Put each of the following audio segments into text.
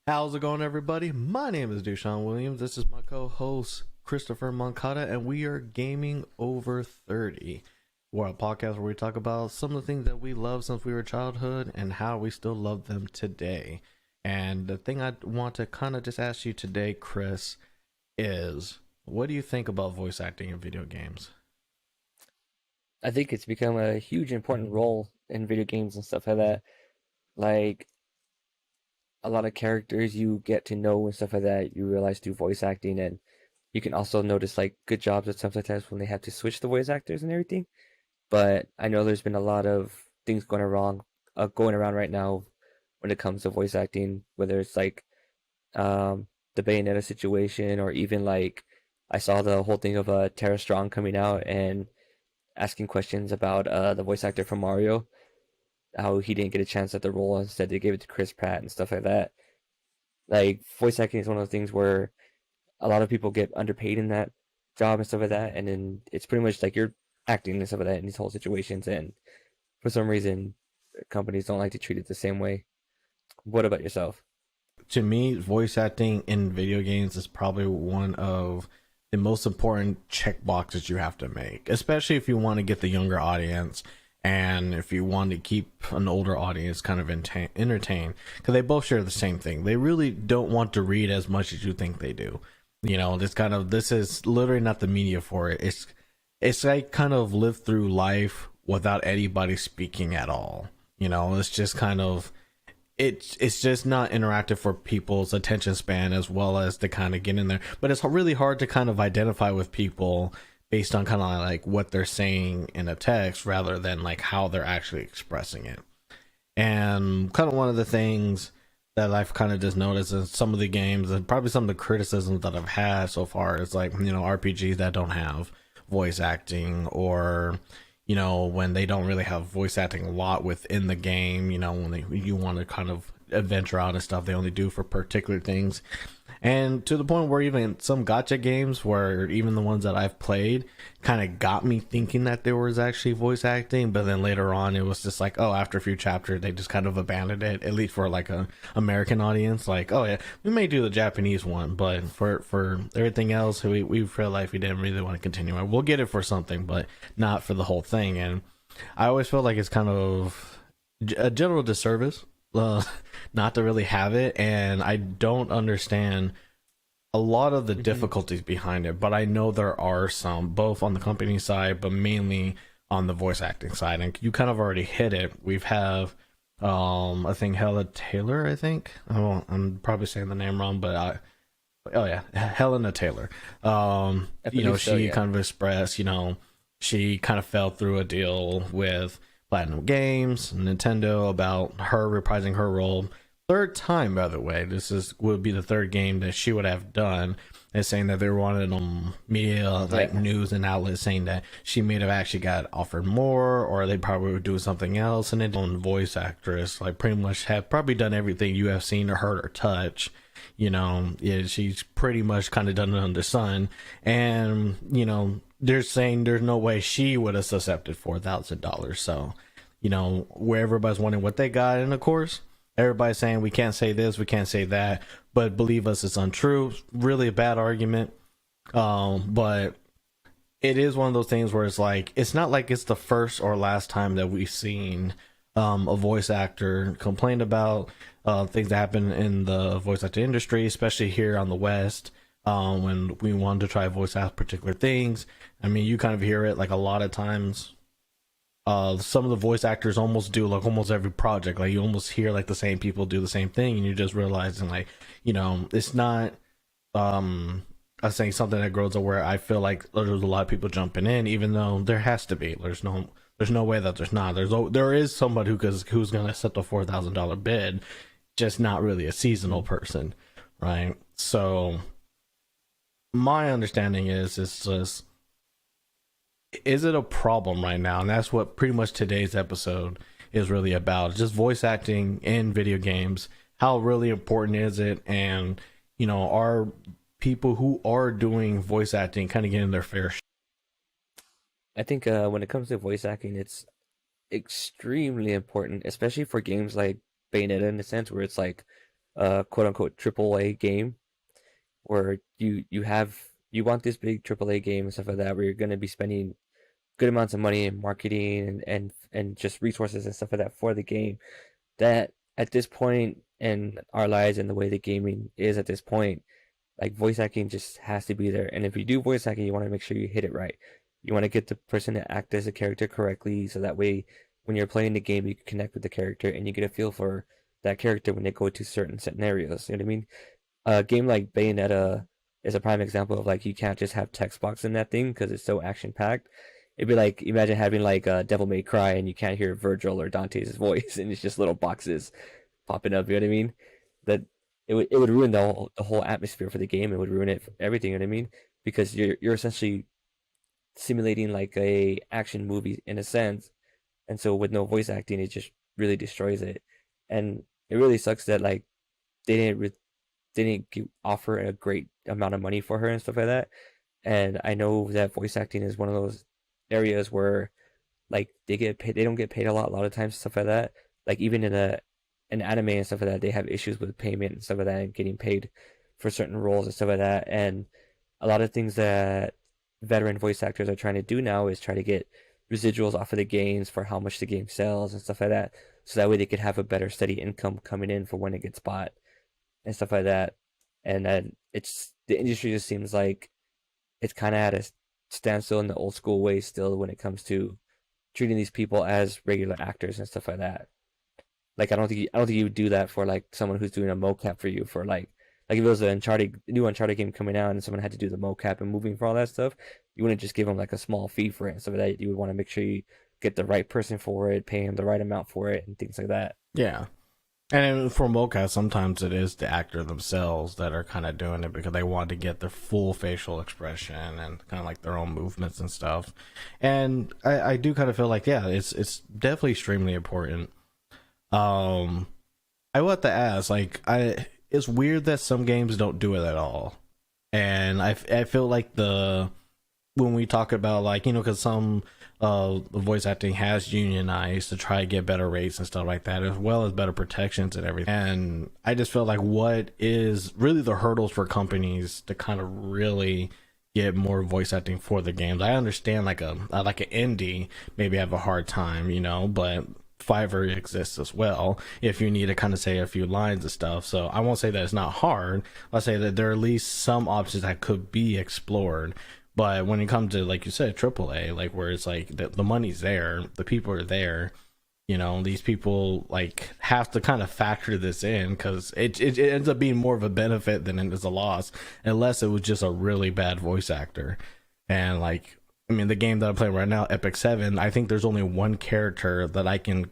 How's it going, everybody? My name is Dushawn Williams. This is my co-host Christopher Moncada, and we are Gaming Over 30. We're a podcast where we talk about some of the things that we love since we were childhood and how we still love them today. And the thing I want to kind of just ask you today, Chris, is what do you think about voice acting in video games? I think it's become a huge important role in video games and stuff like that. Like a lot of characters you get to know and stuff like that, you realize through voice acting, and you can also notice like good jobs at sometimes when they have to switch the voice actors and everything. But I know there's been a lot of things going around right now when it comes to voice acting, whether it's like the Bayonetta situation, or even like I saw the whole thing of Tara Strong coming out and asking questions about the voice actor from Mario, how he didn't get a chance at the role, instead they gave it to Chris Pratt and stuff like that. Like voice acting is one of those things where a lot of people get underpaid in that job and stuff like that, and then it's pretty much like you're acting and stuff like that in these whole situations, and for some reason companies don't like to treat it the same way. What about yourself? To me, voice acting in video games is probably one of the most important check boxes you have to make, especially if you want to get the younger audience and if you want to keep an older audience kind of entertained, because they both share the same thing. They really don't want to read as much as you think they do. This is literally not the media for it. It's like kind of live through life without anybody speaking at all. It's just kind of it's just not interactive for people's attention span as well as to kind of get in there. But it's really hard to kind of identify with people based on kind of like what they're saying in a text rather than like how they're actually expressing it. And kind of one of the things that I've kind of just noticed in some of the games, and probably some of the criticisms that I've had so far, is like, RPGs that don't have voice acting, or when they don't really have voice acting a lot within the game, when you want to kind of adventure out and stuff, they only do for particular things. And to the point where even some gotcha games, where even the ones that I've played, kind of got me thinking that there was actually voice acting, but then later on it was just like, oh, after a few chapters they just kind of abandoned it, at least for like a American audience. Like, oh yeah, we may do the Japanese one, but for everything else, we feel like we didn't really want to continue it. We'll get it for something, but not for the whole thing. And I always feel like it's kind of a general disservice, uh, not to really have it. And I don't understand a lot of the Hmm. difficulties behind it, but I know there are some, both on the company side, but mainly on the voice acting side. And you kind of already hit it. We've have, I think Hella Taylor. I think I'm probably saying the name wrong, but oh yeah, Hellena Taylor. I believe so, She yeah. kind of expressed, she kind of fell through a deal with Platinum Games, Nintendo, about her reprising her role. Third time, by the way. This is would be the third game that she would have done. And saying that they wanted media, like Yeah. news and outlets, saying that she may have actually got offered more, or they probably would do something else. And then own voice actress, like pretty much have probably done everything you have seen or heard or touch. Yeah, she's pretty much kind of done it under the sun. And they're saying there's no way she would have accepted $4,000. So where everybody's wondering what they got. And of course, everybody's saying we can't say this, we can't say that, but believe us, it's untrue. Really a bad argument. But it is one of those things where it's like, it's not like it's the first or last time that we've seen a voice actor complain about things that happen in the voice actor industry, especially here on the West. When we wanted to try voice act particular things, I mean, you kind of hear it like a lot of times. Some of the voice actors almost do like almost every project. Like you almost hear like the same people do the same thing, and you're just realizing like, it's not I saying something that grows to where I feel like there's a lot of people jumping in, even though there has to be. There's no way that there's not. There is somebody who's gonna accept a $4,000 bid, just not really a seasonal person, right? So my understanding is it's just, is it a problem right now? And that's what pretty much today's episode is really about. Just voice acting in video games. How really important is it? And, are people who are doing voice acting kind of getting their fair share? I think when it comes to voice acting, it's extremely important, especially for games like Bayonetta, in a sense where it's like a quote unquote AAA game where you want this big AAA game and stuff like that where you're going to be spending good amounts of money in marketing and just resources and stuff like that for the game. That at this point in our lives and the way the gaming is at this point, like voice acting just has to be there. And if you do voice acting, you want to make sure you hit it right. You want to get the person to act as a character correctly, so that way when you're playing the game, you can connect with the character and you get a feel for that character when they go to certain scenarios. You know what I mean? A game like Bayonetta is a prime example of like you can't just have text box in that thing because it's so action packed. It'd be like imagine having like a Devil May Cry and you can't hear Virgil or Dante's voice and it's just little boxes popping up. You know what I mean? That it would ruin the whole atmosphere for the game. It would ruin it for everything. You know what I mean? Because you're essentially simulating like a action movie in a sense, and so with no voice acting, it just really destroys it. And it really sucks that like they didn't re they didn't offer a great amount of money for her and stuff like that. And I know that voice acting is one of those areas where like they don't get paid a lot of times, stuff like that. Like even in a an anime and stuff like that, they have issues with payment and stuff like that and getting paid for certain roles and stuff like that. And a lot of things that veteran voice actors are trying to do now is try to get residuals off of the games for how much the game sells and stuff like that. So that way they could have a better steady income coming in for when it gets bought and stuff like that. And then it's the industry just seems like it's kind of at a standstill in the old school way still when it comes to treating these people as regular actors and stuff like that. Like I don't think you would do that for like someone who's doing a mocap for you for like if it was an Uncharted new Uncharted game coming out and someone had to do the mocap and moving for all that stuff, you wouldn't just give them like a small fee for it and stuff like that. You would want to make sure you get the right person for it, pay him the right amount for it, and things like that. Yeah. And for mocap, sometimes it is the actor themselves that are kind of doing it because they want to get their full facial expression and kind of like their own movements and stuff. And I do kind of feel like, yeah, it's definitely extremely important. Um, I want to ask, like, it's weird that some games don't do it at all, and I feel like when we talk about like because some the voice acting has unionized to try to get better rates and stuff like that, as well as better protections and everything. And I just feel like what is really the hurdles for companies to kind of really get more voice acting for the games. I understand like an indie maybe have a hard time, but Fiverr exists as well if you need to kind of say a few lines and stuff. So I won't say that it's not hard. I'll say that there are at least some options that could be explored. But when it comes to, like you said, AAA, like where it's like the money's there, the people are there, these people like have to kind of factor this in because it ends up being more of a benefit than it is a loss, unless it was just a really bad voice actor. And like, I mean, the game that I'm playing right now, Epic 7, I think there's only one character that I can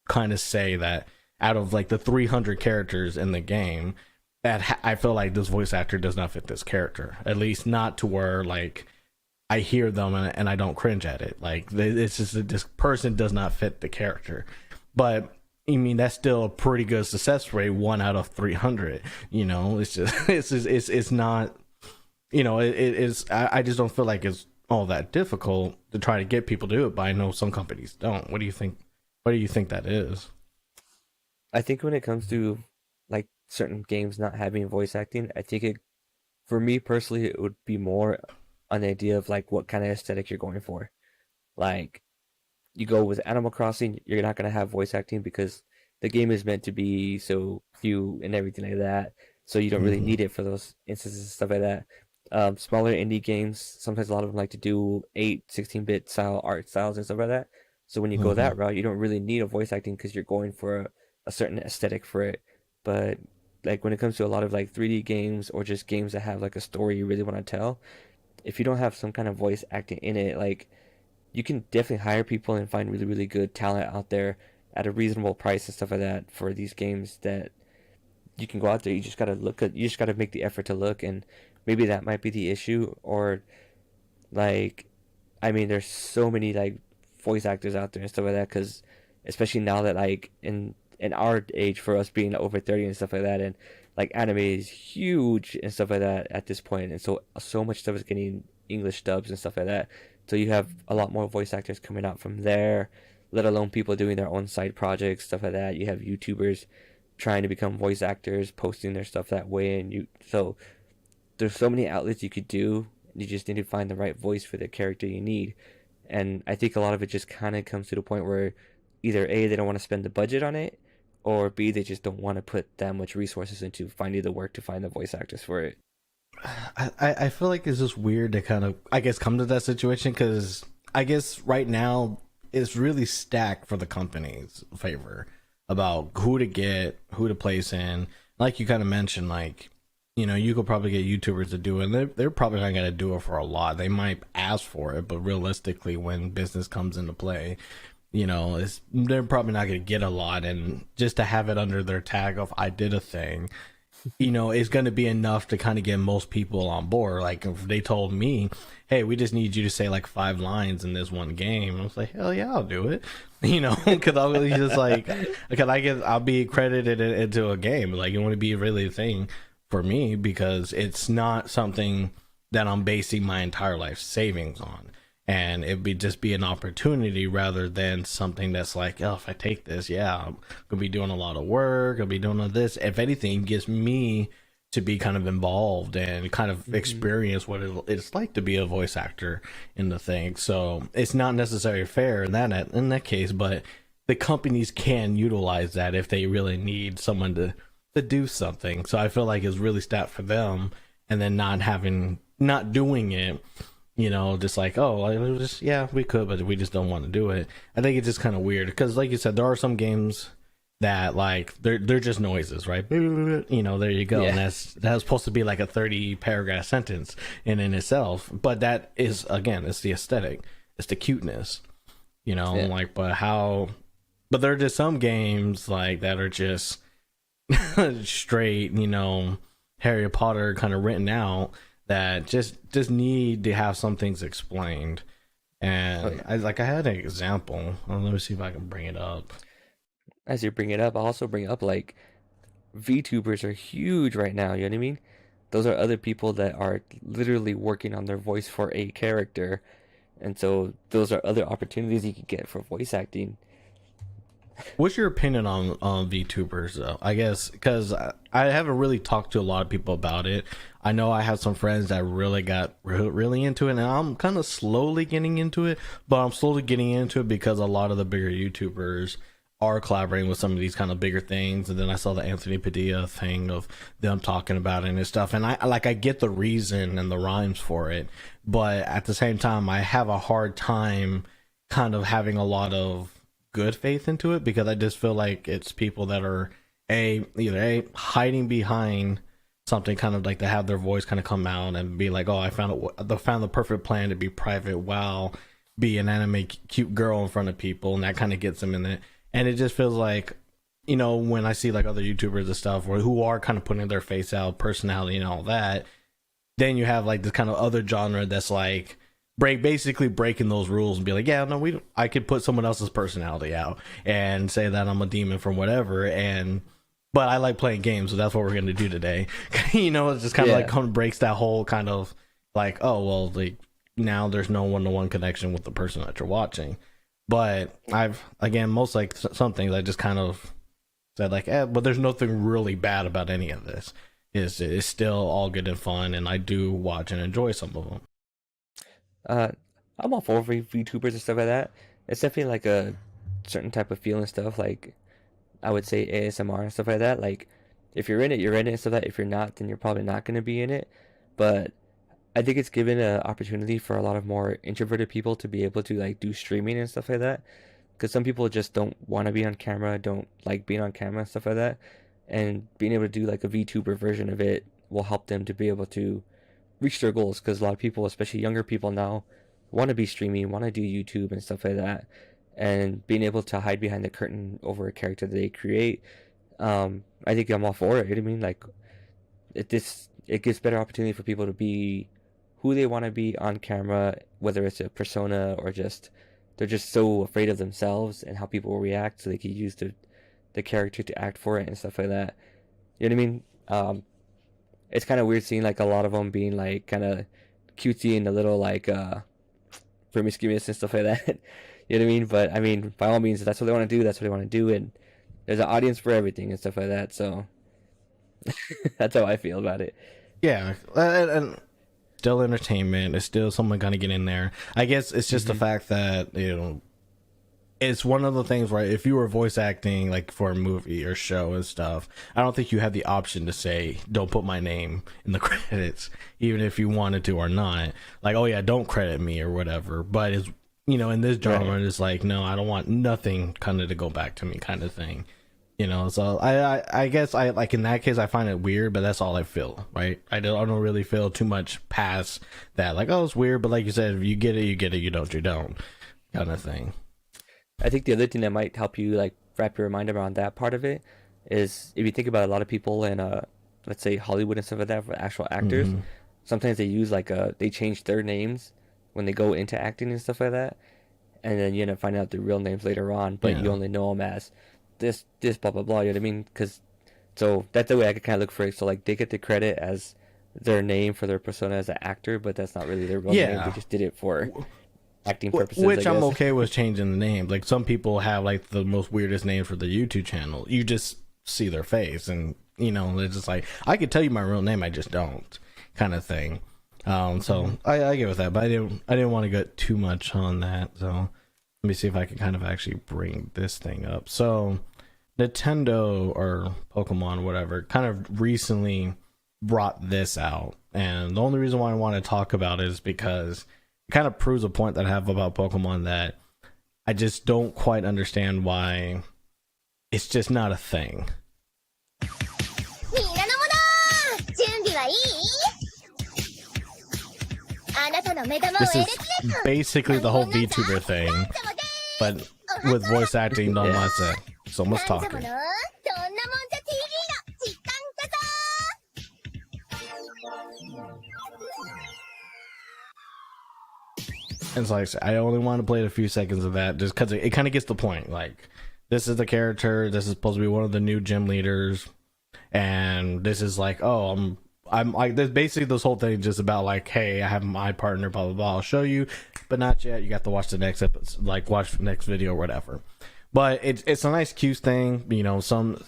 kind of say that out of like the 300 characters in the game, that I feel like this voice actor does not fit this character. At least not to where like I hear them and I don't cringe at it. Like it's just that this person does not fit the character. But I mean that's still a pretty good success rate, 1 out of 300. It's just it's not. It is. I just don't feel like it's all that difficult to try to get people to do it. But I know some companies don't. What do you think? What do you think that is? I think when it comes to like certain games not having voice acting, I think it for me personally it would be more an idea of like what kind of aesthetic you're going for. Like you go with Animal Crossing, you're not gonna have voice acting because the game is meant to be so cute and everything like that. So you don't really Mm-hmm. need it for those instances and stuff like that. Smaller indie games, sometimes a lot of them like to do 16-bit style art styles and stuff like that. So when you go Mm-hmm. that route, you don't really need a voice acting because you're going for a certain aesthetic for it. But like when it comes to a lot of like 3D games or just games that have like a story you really want to tell, if you don't have some kind of voice acting in it, like you can definitely hire people and find really, really good talent out there at a reasonable price and stuff like that for these games that you can go out there. You just gotta make the effort to look, and maybe that might be the issue. Or like, I mean, there's so many like voice actors out there and stuff like that. Because especially now that like in our age, for us being over 30 and stuff like that, and like anime is huge and stuff like that at this point, and so much stuff is getting English dubs and stuff like that. So you have a lot more voice actors coming out from there, let alone people doing their own side projects, stuff like that. You have YouTubers trying to become voice actors, posting their stuff that way, and so there's so many outlets you could do. You just need to find the right voice for the character you need. And I think a lot of it just kind of comes to the point where either A, they don't want to spend the budget on it, or B, they just don't want to put that much resources into finding the work to find the voice actors for it. I feel like it's just weird to kind of, I guess, come to that situation because I guess right now it's really stacked for the company's favor about who to get, who to place in. Like you kind of mentioned, like, you know, you could probably get YouTubers to do it, and they're probably not going to do it for a lot. They might ask for it, but realistically, when business comes into play, you know, they're probably not going to get a lot. And just to have it under their tag of I did a thing, you know, is going to be enough to kind of get most people on board. Like if they told me, hey, we just need you to say like 5 lines in this one game, I was like, hell yeah, I'll do it. You know, because I'll just like, because I'll be credited into a game. Like it wouldn't be really a thing for me because it's not something that I'm basing my entire life savings on. And it'd be just be an opportunity rather than something that's like, oh, if I take this, yeah, I'm gonna be doing a lot of work, I'll be doing all this. If anything, it gives me to be kind of involved and kind of experience what it's like to be a voice actor in the thing. So it's not necessarily fair in that case, but the companies can utilize that if they really need someone to do something. So I feel like it's really stat for them, and then not doing it, you know, just like, oh, yeah, we could, but we just don't want to do it. I think it's just kind of weird because, like you said, there are some games that like they're just noises, right? You know, there you go. Yeah. And that's supposed to be like a 30 paragraph sentence in itself, but that is, again, it's the aesthetic, it's the cuteness, you know. Yeah. Like, but there are just some games like that are just straight, you know, Harry Potter kind of written out that just need to have some things explained. And I had an example. Let me see if I can bring it up. As you bring it up, I'll also bring up like VTubers are huge right now, you know what I mean? Those are other people that are literally working on their voice for a character. And so those are other opportunities you can get for voice acting. What's your opinion on VTubers though? I guess because I haven't really talked to a lot of people about it. I know I have some friends that really got really into it, and I'm kind of slowly getting into it, but I'm slowly getting into it because a lot of the bigger YouTubers are collaborating with some of these kind of bigger things. And then I saw the Anthony Padilla thing of them talking about it and stuff, and I get the reason and the rhymes for it, but at the same time I have a hard time kind of having a lot of good faith into it because I just feel like it's people that are either hiding behind something, kind of like to have their voice kind of come out and be like, oh, I found the perfect plan to be private while be an anime cute girl in front of people, and that kind of gets them in it. And it just feels like, you know, when I see like other YouTubers and stuff who are kind of putting their face out, personality and all that, then you have like this kind of other genre that's like basically breaking those rules and be like, yeah, no, I could put someone else's personality out and say that I'm a demon from whatever, but I like playing games, so that's what we're going to do today. You know, it's just kind of like kind of breaks that whole kind of like, oh, well, like now there's no one-to-one connection with the person that you're watching. But most like some things I just kind of said like, but there's nothing really bad about any of this. It's still all good and fun, and I do watch and enjoy some of them. I'm all for VTubers and stuff like that. It's definitely like a certain type of feel and stuff. Like I would say ASMR and stuff like that. Like if you're in it, you're in it and stuff like that. If you're not, then you're probably not going to be in it. But I think it's given an opportunity for a lot of more introverted people to be able to like do streaming and stuff like that. Because some people just don't want to be on camera, don't like being on camera and stuff like that. And being able to do like a VTuber version of it will help them to be able to reach their goals. Because a lot of people, especially younger people now, want to be streaming, want to do YouTube and stuff like that. And being able to hide behind the curtain over a character that they create, I think I'm all for it. You know what I mean? Like it gives better opportunity for people to be who they want to be on camera, whether it's a persona or just they're just so afraid of themselves and how people will react, so they can use the character to act for it and stuff like that. You know what I mean? It's kind of weird seeing like a lot of them being like kind of cutesy and a little like promiscuous and stuff like that. You know what I mean? But I mean, by all means, if that's what they want to do, that's what they want to do, and there's an audience for everything and stuff like that. So that's how I feel about it. Yeah, and still entertainment. It's still someone gonna get in there. I guess it's just the Hmm. fact that it's one of the things where if you were voice acting like for a movie or show and stuff, I don't think you have the option to say don't put my name in the credits, even if you wanted to or not. Like, oh yeah, don't credit me or whatever. But it's in this Right. genre, it's like no, I don't want nothing kind of to go back to me, kind of thing. So I guess I like in that case I find it weird, but that's all I feel, right? I don't really feel too much past that, like, oh, it's weird, but like you said, if you get it, you get it, you don't, kind of thing. I think the other thing that might help you like wrap your mind around that part of it is if you think about a lot of people in let's say Hollywood and stuff like that for actual actors, Hmm. sometimes they use like they change their names when they go into acting and stuff like that, and then you end up finding out their real names later on, but you Yeah. only know them as this blah blah blah. You know what I mean? Because so that's the way I could kind of look for it. So like they get the credit as their name for their persona as an actor, but that's not really their real name. They Yeah. just did it for acting purposes, I Which I'm guess. okay with changing the name. Like some people have like the most weirdest names for the YouTube channel. You just see their face, and they're just like, I could tell you my real name, I just don't, kind of thing. Hmm. So I get with that, but I didn't want to get too much on that. So let me see if I can kind of actually bring this thing up. So Nintendo or Pokemon, whatever, kind of recently brought this out, and the only reason why I want to talk about it is because it kind of proves a point that I have about Pokemon that I just don't quite understand why it's just not a thing. みんなのもの準備はいいあなたの目玉を This エレ is キです basically the whole VTuber thing, 様で but おは with こ voice acting done Yeah. like that. So much なん様の talking. どんなもんじゃ TV の時間だぞ And so like I said, I only want to play a few seconds of that just because it kind of gets the point. Like, this is the character. This is supposed to be one of the new gym leaders, and this is like, oh, I'm like this. Basically, this whole thing is just about like, hey, I have my partner, blah blah blah. I'll show you, but not yet. You got to watch the next episode, like watch the next video or whatever. But it's a nice cute thing, some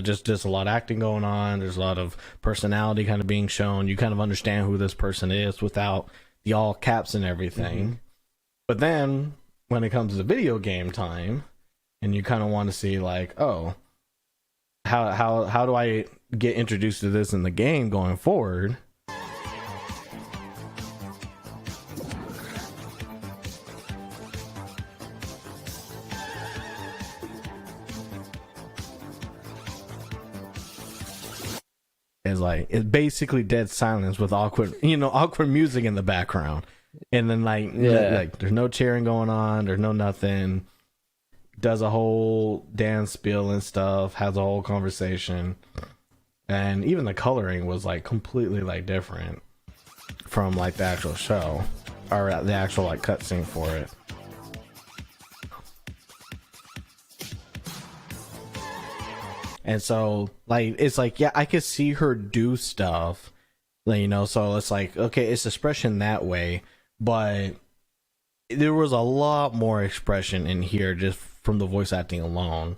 just a lot of acting going on. There's a lot of personality kind of being shown. You kind of understand who this person is without the all caps and Hmm. everything. But then when it comes to video game time, and you kind of want to see like, oh, how do I get introduced to this in the game going forward? Is like it's basically dead silence with awkward music in the background, and then Yeah. like there's no cheering going on, there's no nothing. Does a whole dance spiel and stuff, has a whole conversation, and even the coloring was like completely like different from like the actual show or the actual like cutscene for it. And so like it's like, yeah, I could see her do stuff, so it's like, okay, it's expression that way, but there was a lot more expression in here just from the voice acting alone.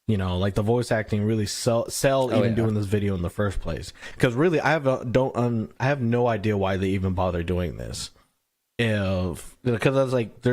Like the voice acting really sell Oh even yeah. doing this video in the first place. Because really, I have no idea why they even bother doing this. If because I was like,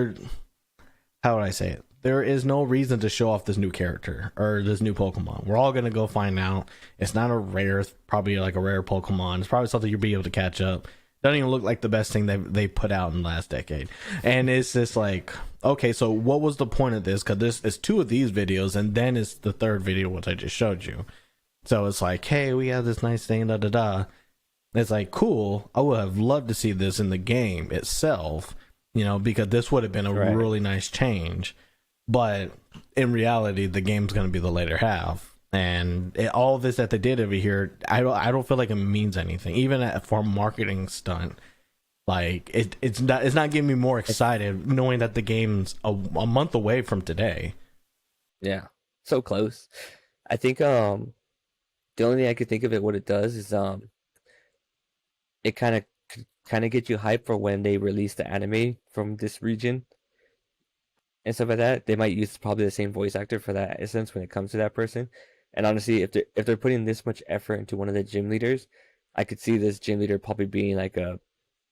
how would I say it? There is no reason to show off this new character or this new Pokemon. We're all gonna go find out. It's not a rare, probably like a rare Pokemon. It's probably something you'll be able to catch up. Doesn't even look like the best thing they put out in the last decade. And it's just like, okay, so what was the point of this? Because this is two of these videos, and then it's the third video which I just showed you. So it's like, hey, we have this nice thing, da da da. It's like, cool. I would have loved to see this in the game itself, because this would have been a Right. really nice change. But in reality, the game's going to be the later half, and all this that they did over here, I don't feel like it means anything, even for a marketing stunt. Like it's not getting me more excited knowing that the game's a month away from today. Yeah. So close. I think the only thing I could think of it what it does is it kind of gets you hyped for when they release the anime from this region. and stuff like that, they might use probably the same voice actor for that instance when it comes to that person. And honestly, if they're putting this much effort into one of the gym leaders, I could see this gym leader probably being like a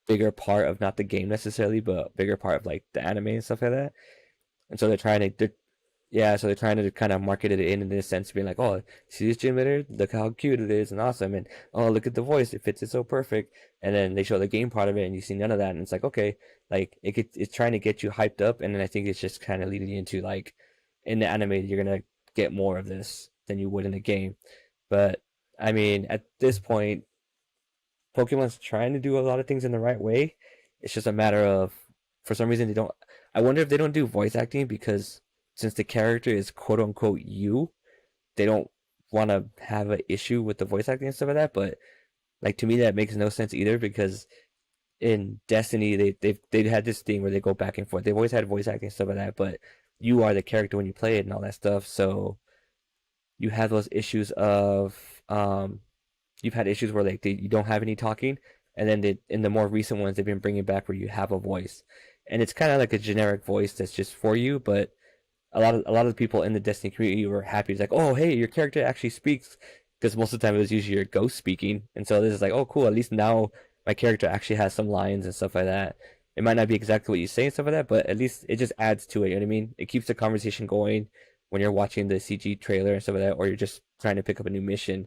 bigger part of not the game necessarily, but a bigger part of like the anime and stuff like that. And so yeah, so they're trying to kind of market it in this sense, being like, oh, see this gym leader? Look how cute it is and awesome. And oh, look at the voice. It fits it so perfect. And then they show the game part of it and you see none of that. And it's like, okay, like it's trying to get you hyped up. And then I think it's just kind of leading you into like, in the anime, you're going to get more of this than you would in the game. But I mean, at this point, Pokemon's trying to do a lot of things in the right way. It's just a matter of, for some reason, they don't. I wonder if they don't do voice acting because since the character is quote unquote you, they don't want to have an issue with the voice acting and stuff like that. But like to me, that makes no sense either because in Destiny, they've had this thing where they go back and forth. They've always had voice acting and stuff like that, but you are the character when you play it and all that stuff. So you have those issues of you've had issues where like you don't have any talking, and then in the more recent ones they've been bringing back where you have a voice, and it's kind of like a generic voice that's just for you. But a lot of the people in the Destiny community were happy. It's like, oh hey, your character actually speaks, because most of the time it was usually your ghost speaking, and so this is like, oh cool, at least now my character actually has some lines and stuff like that. It might not be exactly what you say and stuff like that, but at least it just adds to it. You know what I mean? It keeps the conversation going when you're watching the CG trailer and stuff like that, or you're just trying to pick up a new mission.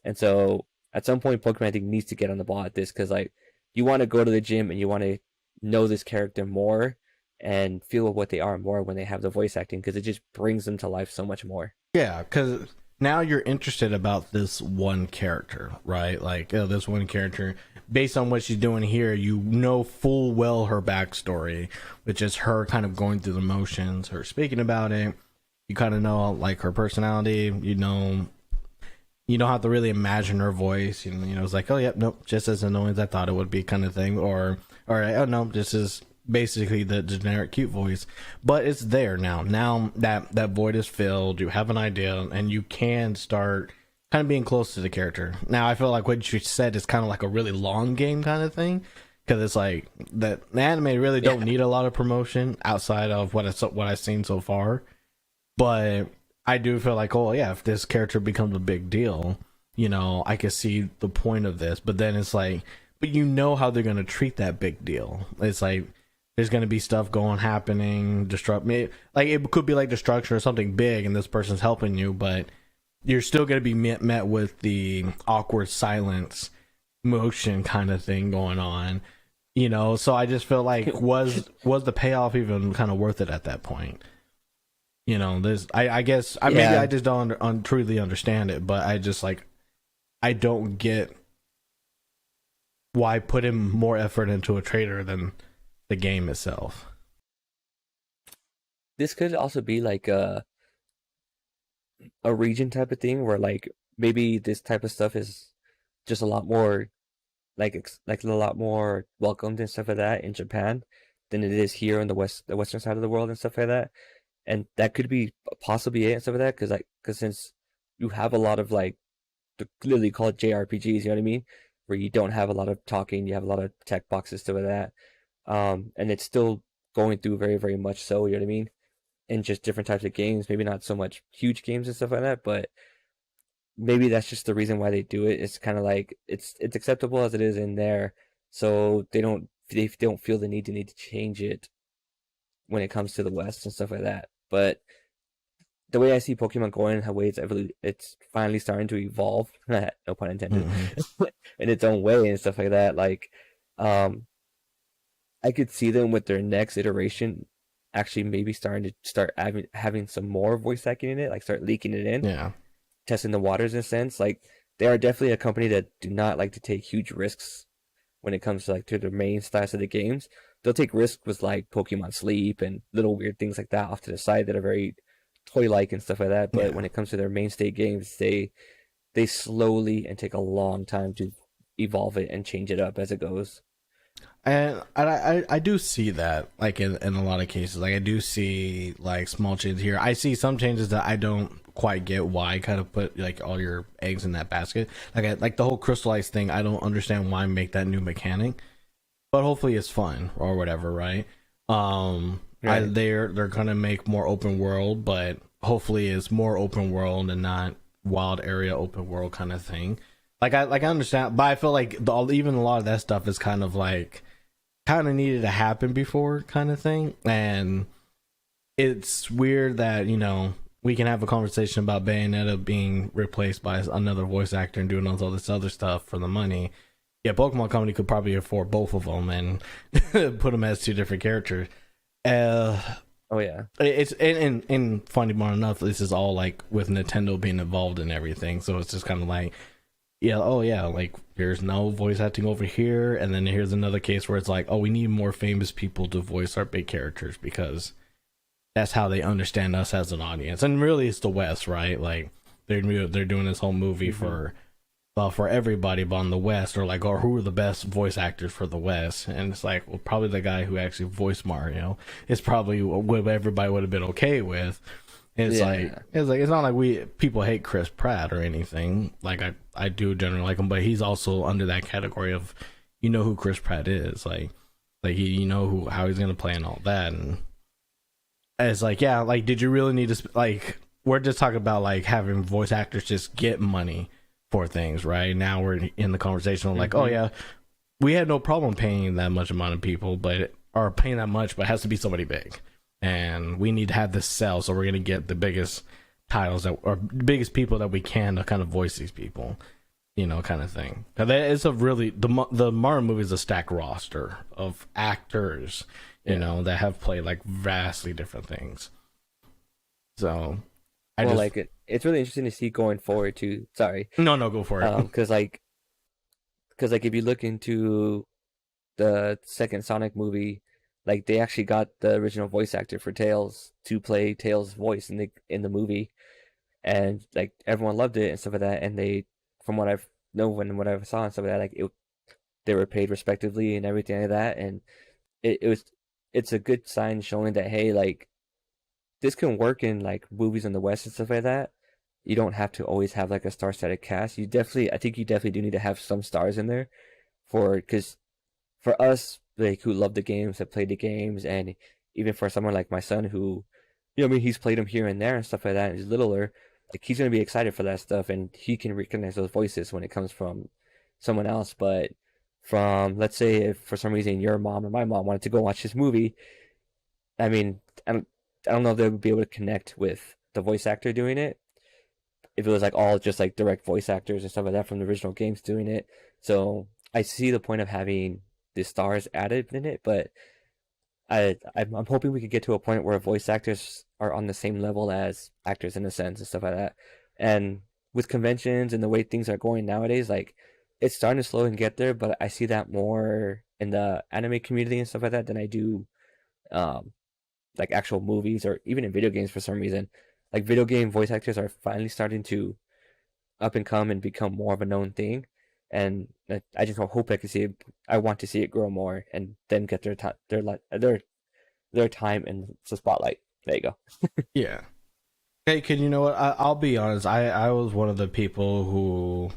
And so at some point, Pokemon I think needs to get on the ball at this because like you want to go to the gym and you want to know this character more and feel what they are more when they have the voice acting because it just brings them to life so much more. Yeah, because now you're interested about this one character, right? Like, oh, this one character, based on what she's doing here, you know full well her backstory, which is her kind of going through the motions, her speaking about it. You kind of know like her personality. You don't have to really imagine her voice. You know, it's like, oh, yep, nope, just as annoying as I thought it would be, kind of thing. Or oh no, this is basically the generic cute voice, but it's there now. Now that void is filled, you have an idea, and you can start kind of being close to the character. Now, I feel like what you said is kind of like a really long game kind of thing, because it's like the anime really don't need a lot of promotion outside of what I've seen so far. But I do feel like, oh yeah, if this character becomes a big deal, you know, I can see the point of this. But then it's like, but you know how they're gonna treat that big deal. It's like there's gonna be stuff happening, like it could be like destruction or something big, and this person's helping you, but you're still gonna be met with the awkward silence motion kind of thing going on, you know. So I just feel like was the payoff even kind of worth it at that point? You know, I guess maybe I just don't truly understand it, but I just like I don't get why put in more effort into a trailer than the game itself. This could also be like a region type of thing where like maybe this type of stuff is just a lot more like a lot more welcomed and stuff like that in Japan than it is here in the western side of the world and stuff like that. And that could be possibly it and stuff like that, because since you have a lot of like, literally call it JRPGs, you know what I mean, where you don't have a lot of talking, you have a lot of tech boxes, stuff like that, and it's still going through very, very much so, you know what I mean, in just different types of games, maybe not so much huge games and stuff like that, but maybe that's just the reason why they do it. It's kind of like it's acceptable as it is in there, so they don't feel the need to change it when it comes to the West and stuff like that. But the way I see Pokemon going, the way it's finally starting to evolve, no pun intended, in its own way and stuff like that. Like, I could see them with their next iteration actually maybe starting to having some more voice acting in it, like start leaking it in, testing the waters in a sense. Like, they are definitely a company that do not like to take huge risks when it comes to like to the main styles of the games. They'll take risks with like Pokemon Sleep and little weird things like that off to the side that are very toy-like and stuff like that. But when it comes to their mainstay games, they slowly and take a long time to evolve it and change it up as it goes. And I do see that, like in a lot of cases. Like I do see like small changes here. I see some changes that I don't quite get why kind of put like all your eggs in that basket. Like the whole crystallized thing, I don't understand why make that new mechanic. But hopefully it's fun or whatever, right? Right. They're gonna make more open world, but hopefully it's more open world and not wild area open world kind of thing. I understand, but I feel like even a lot of that stuff is kind of like kind of needed to happen before kind of thing, and it's weird that we can have a conversation about Bayonetta being replaced by another voice actor and doing all this other stuff for the money. Yeah, Pokemon Company could probably afford both of them and put them as two different characters. Uh, Oh yeah. it's and funny more enough, this is all like with Nintendo being involved in everything, so it's just kind of like, yeah, oh yeah, like there's no voice acting over here, and then here's another case where it's like, oh, we need more famous people to voice our big characters because that's how they understand us as an audience. And really, it's the West, right? Like they're doing this whole movie for everybody, but on the West, or like, or who are the best voice actors for the West? And it's like, well, probably the guy who actually voiced Mario is probably what everybody would have been okay with. And it's not like people hate Chris Pratt or anything. Like I do generally like him, but he's also under that category of who Chris Pratt is, like he how he's gonna play and all that. And it's like, yeah, like, did you really need to like, we're just talking about like having voice actors just get money for things, right? Now we're in the conversation of like, oh yeah, we had no problem paying that much amount of people, or paying that much, but it has to be somebody big, and we need to have this sell, so we're gonna get the biggest titles or biggest people that we can to kind of voice these people, kind of thing. It's a really the Mario movie is a stacked roster of actors, that have played like vastly different things. So It's really interesting to see going forward too. Sorry. No, go for it. Because if you look into the second Sonic movie, like they actually got the original voice actor for Tails to play Tails' voice in the movie, and like everyone loved it and stuff like that. And they, from what I've known and what I saw and stuff like that, they were paid respectively and everything like that. And it's a good sign showing that, hey, like this can work in like movies in the West and stuff like that. You don't have to always have like a star-studded cast. I think you definitely do need to have some stars in there because for us, like who love the games, have played the games, and even for someone like my son who, he's played them here and there and stuff like that, and he's littler, like he's gonna be excited for that stuff, and he can recognize those voices when it comes from someone else. But from, let's say, if for some reason your mom or my mom wanted to go watch this movie, I mean, I don't know if they would be able to connect with the voice actor doing it if it was like all just like direct voice actors and stuff like that from the original games doing it. So I see the point of having the stars added in it, but I'm hoping we could get to a point where voice actors are on the same level as actors in a sense and stuff like that. And with conventions and the way things are going nowadays, like it's starting to slow and get there, but I see that more in the anime community and stuff like that than I do like actual movies or even in video games for some reason. Like video game voice actors are finally starting to up and come and become more of a known thing, and I just hope I can see it. I want to see it grow more and then get their time, their time in the spotlight. There you go. Yeah. Hey, kid, you know what? I'll be honest. I was one of the people who,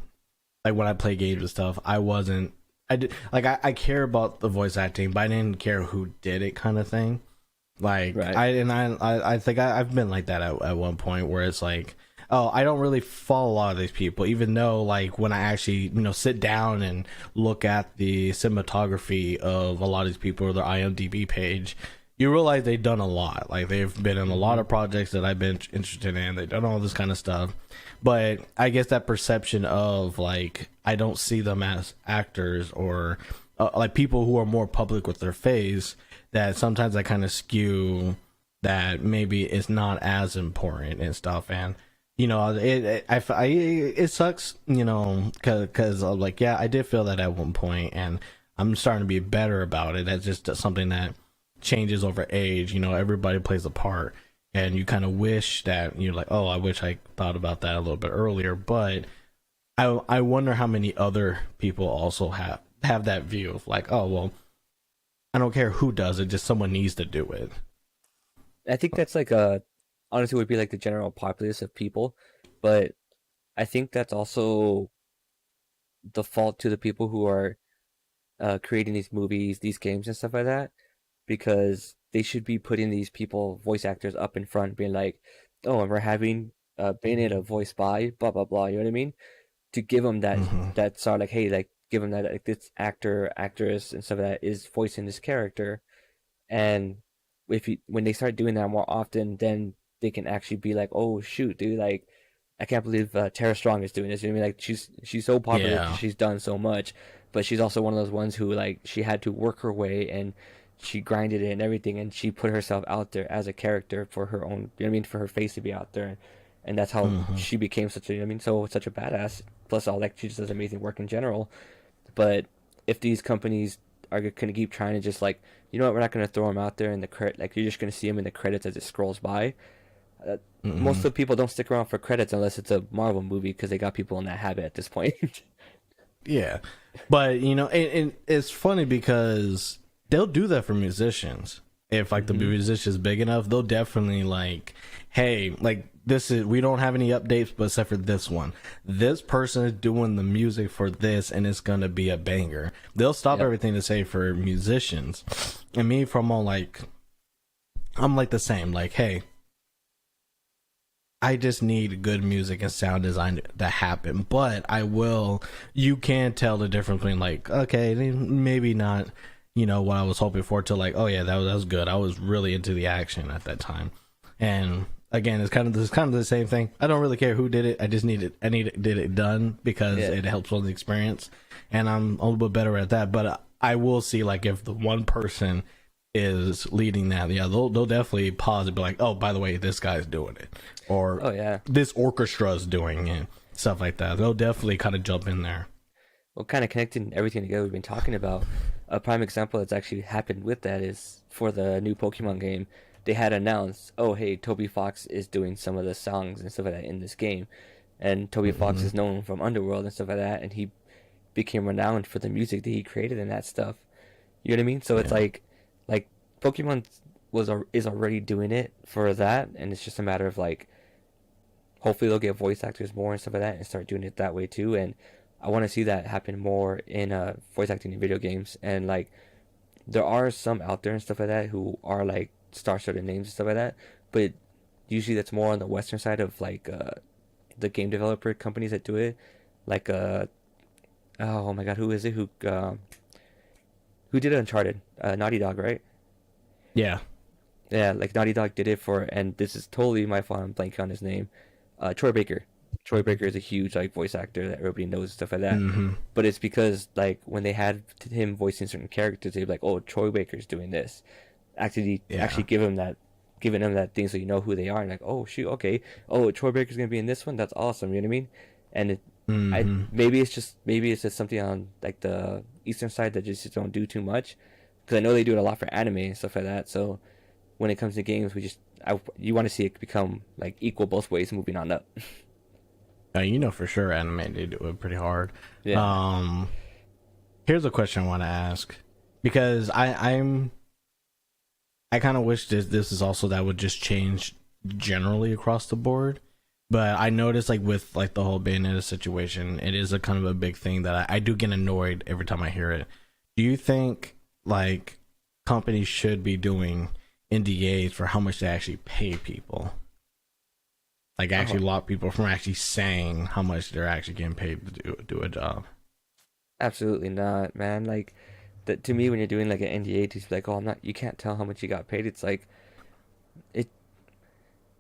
like, when I play games and stuff, I care about the voice acting, but I didn't care who did it, kind of thing. Like, Right. I think I've been like that at one point where it's like, oh, I don't really follow a lot of these people, even though like when I actually sit down and look at the cinematography of a lot of these people or their IMDb page, you realize they've done a lot. Like they've been in a lot of projects that I've been interested in. They've done all this kind of stuff, but I guess that perception of like I don't see them as actors or like people who are more public with their face, that sometimes I kind of skew that maybe it's not as important and stuff. And it sucks, because I'm like, yeah, I did feel that at one point, and I'm starting to be better about it. That's just something that changes over age. Everybody plays a part, and you kind of wish that you're like, oh, I wish I thought about that a little bit earlier. But I wonder how many other people also have that view of like, oh well, I don't care who does it, just someone needs to do it. I think that's like honestly would be like the general populace of people, but I think that's also the fault to the people who are creating these movies, these games, and stuff like that, because they should be putting these people, voice actors, up in front, being like, "Oh, and we're having Bayonetta voiced by blah blah blah." You know what I mean? To give them Hmm. that sort of like, hey, like give them that like this actor, actress, and stuff like that is voicing this character, and if you when they start doing that more often, then they can actually be like, oh shoot, dude, like I can't believe Tara Strong is doing this. You know what I mean? Like she's so popular because Yeah. she's done so much, but she's also one of those ones who like she had to work her way and she grinded it and everything, and she put herself out there as a character for her own. You know what I mean? For her face to be out there, and that's how Hmm. she became such a. You know what I mean? So such a badass. Plus, all like she just does amazing work in general. But if these companies are going to keep trying to just like, you know what, we're not going to throw them out there in the credit, like you're just going to see them in the credits as it scrolls by. Uh, Most Hmm. of the people don't stick around for credits unless it's a Marvel movie because they got people in that habit at this point. Yeah, but and it's funny because they'll do that for musicians. If like the Hmm. musician's big enough, they'll definitely like, hey, like this is we don't have any updates, but except for this one, this person is doing the music for this, and it's gonna be a banger. They'll stop Yep. everything to say for musicians, and me from all like, I'm like the same. Like, hey, I just need good music and sound design to happen, but I will. You can tell the difference between like, okay, maybe not, what I was hoping for, to like, oh yeah, that was good. I was really into the action at that time, and again, it's kind of the same thing. I don't really care who did it. I just did it done because Yeah. it helps with the experience, and I'm a little bit better at that. But I will see like if the one person is leading that, yeah, they'll definitely pause and be like, oh, by the way, this guy's doing it, or Oh yeah. this orchestra is doing it, stuff like that. They'll definitely kind of jump in there. Well, kind of connecting everything together we've been talking about. A prime example that's actually happened with that is for the new Pokemon game. They had announced, oh hey, Toby Fox is doing some of the songs and stuff like that in this game, and Toby Fox Hmm. is known from Underworld and stuff like that, and he became renowned for the music that he created and that stuff. You know what I mean? So it's Yeah. like Pokemon is already doing it for that, and it's just a matter of like hopefully they'll get voice actors more and stuff like that and start doing it that way too. And I want to see that happen more in voice acting in video games. And like there are some out there and stuff like that who are like star-studded names and stuff like that, but usually that's more on the western side of like the game developer companies that do it. Like oh my god, who is it who did Uncharted? Naughty Dog, right? Yeah. Yeah, like Naughty Dog did it for, and this is totally my fault. I'm blanking on his name. Troy Baker. Troy Baker is a huge like voice actor that everybody knows and stuff like that. Hmm. But it's because like when they had him voicing certain characters, they'd be like, "Oh, Troy Baker's doing this." Yeah. Actually giving them that thing so you know who they are. And like, oh shoot, okay. Oh, Troy Baker's gonna be in this one. That's awesome. You know what I mean? And Hmm. maybe it's just something on like the eastern side that just don't do too much. Because I know they do it a lot for anime and stuff like that. So when it comes to games, you want to see it become like equal both ways, moving on up. For sure, anime they do it pretty hard. Yeah. Um, Here's a question I want to ask, because I kind of wish this is also that would just change generally across the board. But I noticed like with like the whole Bayonetta situation, it is a kind of a big thing that I do get annoyed every time I hear it. Do you think like companies should be doing NDAs for how much they actually pay people? Like actually Oh, lock people from actually saying how much they're actually getting paid to do a job. absolutely not, man. Like that to me, when you're doing like an NDA, to be like, oh, I'm not. You can't tell how much you got paid. It's like it.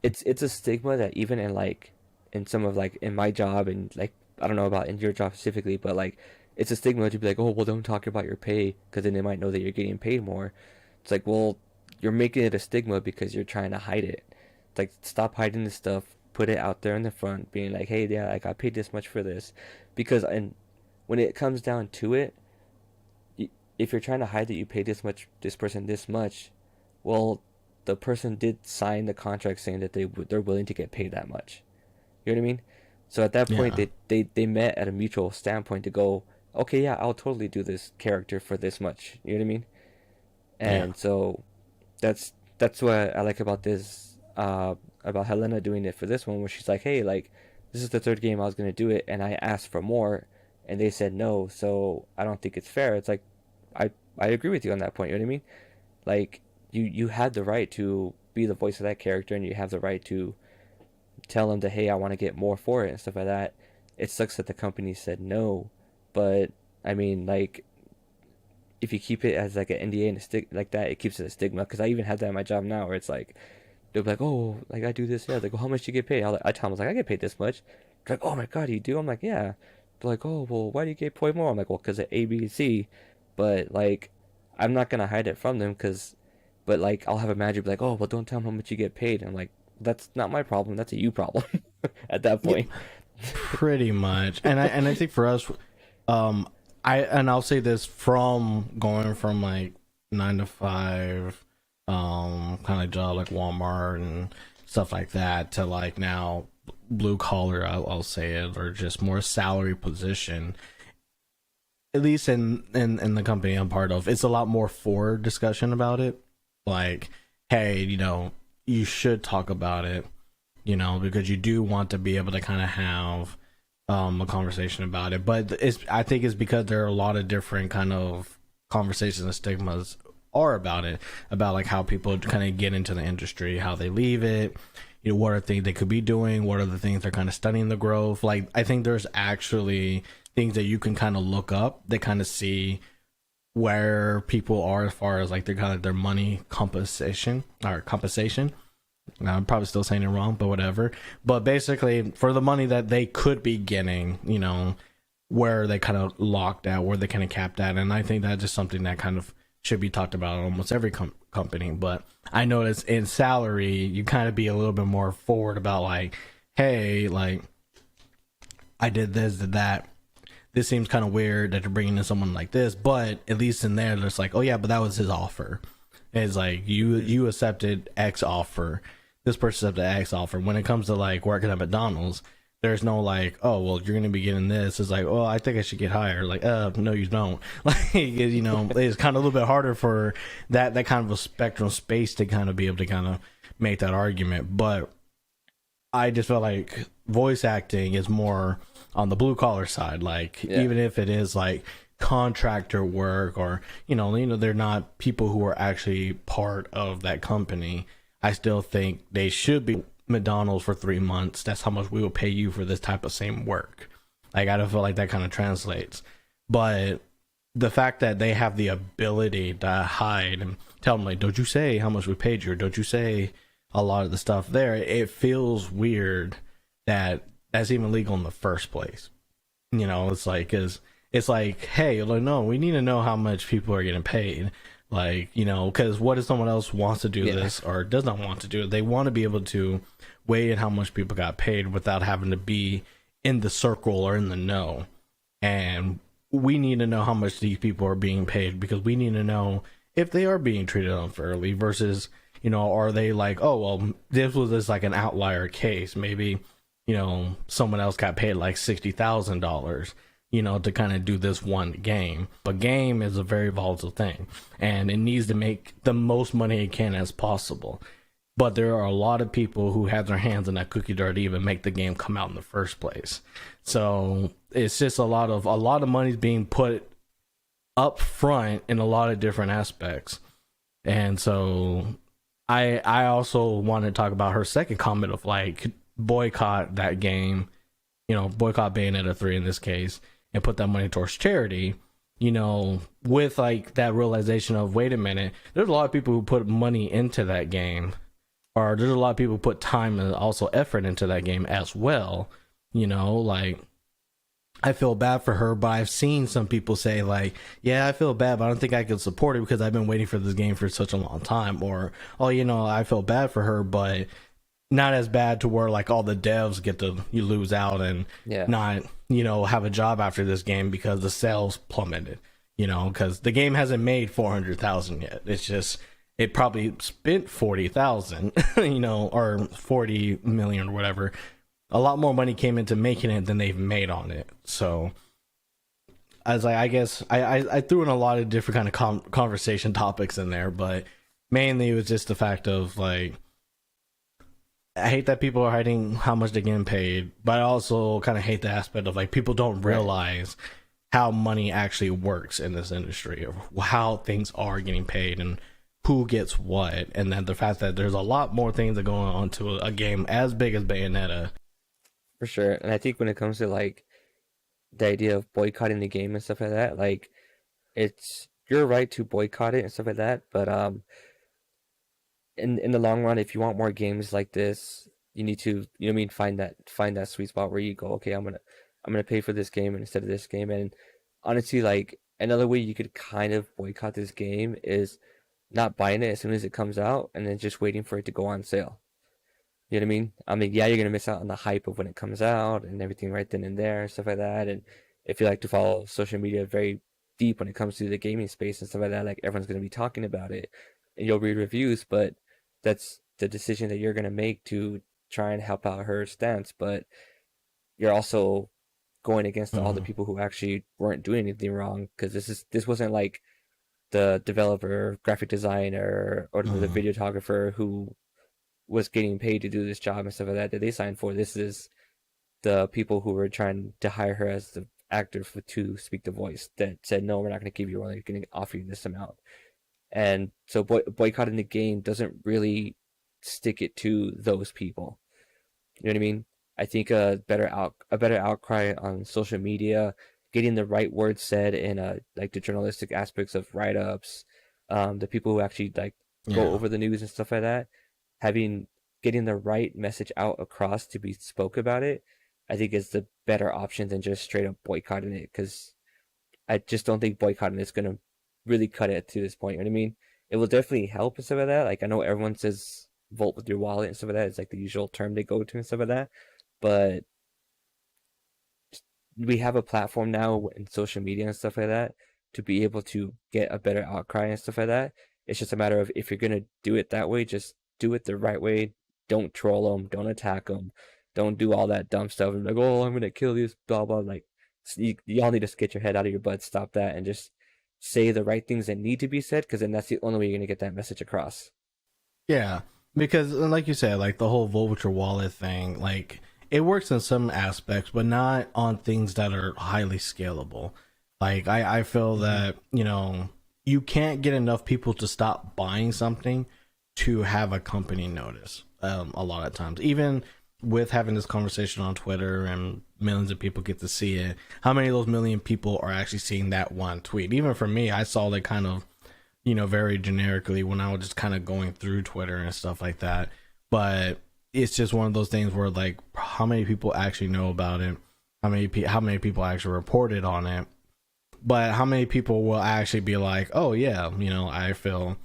It's a stigma that even in like in some of like in my job and like I don't know about in your job specifically, but like it's a stigma to be like, oh, well, don't talk about your pay because then they might know that you're getting paid more. It's like, well, you're making it a stigma because you're trying to hide it. It's like stop hiding this stuff, put it out there in the front, being like, hey, yeah, I got paid this much for this, because and when it comes down to it, if you're trying to hide that you paid this person this much, well, the person did sign the contract saying that they're willing to get paid that much. You know what I mean? So at that point, Yeah. they met at a mutual standpoint to go, okay, yeah, I'll totally do this character for this much. You know what I mean? Yeah. And so that's what I like about this about Helena doing it for this one, where she's like, hey, like this is the third game I was gonna do it, and I asked for more, and they said no, so I don't think it's fair. It's like I I agree with you on that point. You know what I mean? Like you had the right to be the voice of that character, and you have the right to tell them that, hey, I want to get more for it and stuff like that. It sucks that the company said no, but I mean, like, if you keep it as like an NDA and a stick like that, it keeps it a stigma. Because I even have that in my job now, where it's like they'll be like, oh, like I do this, yeah. They go, how much do you get paid? I tell them, I get paid this much. They're like, oh my god, you do? I'm like, yeah. They're like, oh, well, why do you get paid more? I'm like, well, because of A, B, and C. But like, I'm not gonna hide it from them, but like, I'll have a manager be like, oh, well, don't tell them how much you get paid. I'm like, that's not my problem. That's a you problem at that point. Pretty much. And I think for us, I'll say this, from going from like 9 to 5 kind of job like Walmart and stuff like that, to like now blue collar, I'll say it, or just more salary position. At least in the company I'm part of, it's a lot more for discussion about it. Like, hey, you should talk about it, because you do want to be able to kind of have a conversation about it. But I think it's because there are a lot of different kind of conversations and stigmas are about it, about like how people kind of get into the industry, how they leave it, what are things they could be doing, what are the things they're kind of studying the growth. Like, I think there's actually things that you can kind of look up that kind of see where people are as far as like their kind of their money compensation. I'm probably still saying it wrong, but whatever. But basically, for the money that they could be getting, where they kind of locked at, where they kind of capped at. And I think that's just something that kind of should be talked about in almost every company. But I notice in salary, you kind of be a little bit more forward about like, hey, like, I did this, did that. This seems kind of weird that you're bringing in someone like this. But at least in there, there's like, oh yeah, but that was his offer. It's like you accepted X offer. This person accepted X offer. When it comes to like working at McDonald's, there's no like, oh well, you're gonna be getting this. It's like, oh, I think I should get higher. Like, no, you don't. Like, it's kind of a little bit harder for that kind of a spectrum space to kind of be able to kind of make that argument. But I just felt like voice acting is more on the blue collar side. Like, even if it is like contractor work, or they're not people who are actually part of that company, I still think they should be McDonald's for 3 months. That's how much we will pay you for this type of same work. Like, I don't feel like that kind of translates. But the fact that they have the ability to hide and tell them like, don't you say how much we paid you, or don't you say a lot of the stuff there, it feels weird that that's even legal in the first place. It's like, it's like, hey, like, no, we need to know how much people are getting paid. Like, because what if someone else wants to do this or does not want to do it? They want to be able to weigh in how much people got paid without having to be in the circle or in the know. And we need to know how much these people are being paid, because we need to know if they are being treated unfairly versus, are they like, oh, well, this was just like an outlier case. Maybe, someone else got paid like $60,000. To kind of do this one game. But game is a very volatile thing, and it needs to make the most money it can as possible. But there are a lot of people who have their hands in that cookie jar to even make the game come out in the first place. So it's just a lot of money being put up front in a lot of different aspects. And so I also want to talk about her second comment of like, boycott that game, boycott Bayonetta 3 in this case, and put that money towards charity, with like that realization of, wait a minute, there's a lot of people who put money into that game, or there's a lot of people who put time and also effort into that game as well. Like, I feel bad for her, but I've seen some people say like, yeah, I feel bad, but I don't think I can support it because I've been waiting for this game for such a long time. Or, oh, I feel bad for her, but not as bad to where like all the devs you lose out and not have a job after this game because the sales plummeted, because the game hasn't made 400,000 yet. It's just, it probably spent 40,000 or 40 million or whatever. A lot more money came into making it than they've made on it. So as I guess I threw in a lot of different kind of conversation topics in there, but mainly it was just the fact of like, I hate that people are hiding how much they're getting paid, but I also kind of hate the aspect of like, people don't realize how money actually works in this industry, or how things are getting paid and who gets what, and then the fact that there's a lot more things that go on to a game as big as Bayonetta. For sure. And I think when it comes to like the idea of boycotting the game and stuff like that, like it's your right to boycott it and stuff like that, but in the long run, if you want more games like this, you need to, you know what I mean, find that sweet spot where you go, okay, I'm gonna pay for this game instead of this game. And honestly, like another way you could kind of boycott this game is not buying it as soon as it comes out and then just waiting for it to go on sale. You know what I mean? I mean, yeah, you're gonna miss out on the hype of when it comes out and everything right then and there and stuff like that. And if you like to follow social media very deep when it comes to the gaming space and stuff like that, like everyone's gonna be talking about it and you'll read reviews, but that's the decision that you're gonna make to try and help out her stance. But you're also going against all the people who actually weren't doing anything wrong, because this wasn't like the developer, graphic designer, or the videographer who was getting paid to do this job and stuff like that they signed for. This is the people who were trying to hire her as the actor to speak the voice that said, no, we're not going to give you, we're only going to offer you this amount. And so boycotting the game doesn't really stick it to those people. You know what I mean? I think a better outcry on social media, getting the right words said in like the journalistic aspects of write-ups, the people who actually like go over the news and stuff like that, getting the right message out across to be spoke about it, I think is the better option than just straight up boycotting it, because I just don't think boycotting is going to really cut it to this point. You know what I mean? It will definitely help and stuff like that. Like I know everyone says vote with your wallet and stuff like that. It's like the usual term they go to and stuff like that. But we have a platform now in social media and stuff like that to be able to get a better outcry and stuff like that. It's just a matter of, if you're going to do it that way, just do it the right way. Don't troll them. Don't attack them. Don't do all that dumb stuff. And like, oh, I'm going to kill you, blah, blah. Like, y'all need to get your head out of your butt. Stop that and just say the right things that need to be said, because then that's the only way you're going to get that message across. Yeah, because like you said, like the whole vote with your wallet thing, like it works in some aspects, but not on things that are highly scalable. Like I feel that, you know, you can't get enough people to stop buying something to have a company notice. A lot of times, even with having this conversation on Twitter and millions of people get to see it, how many of those million people are actually seeing that one tweet? Even for me, I saw it kind of, you know, very generically when I was just kind of going through Twitter and stuff like that. But it's just one of those things where, like, how many people actually know about it? How many people actually reported on it? But how many people will actually be like, oh yeah, you know, I feel,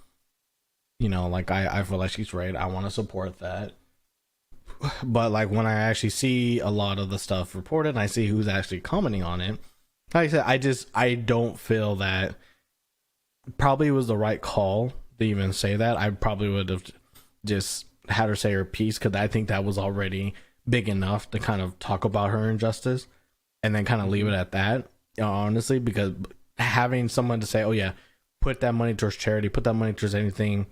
you know, like I feel like she's right, I want to support that. But like when I actually see a lot of the stuff reported and I see who's actually commenting on it, like I said, I don't feel that probably was the right call to even say that. I probably would have just had her say her piece, because I think that was already big enough to kind of talk about her injustice and then kind of leave it at that, you know, honestly, because having someone to say, oh yeah, put that money towards charity, put that money towards anything.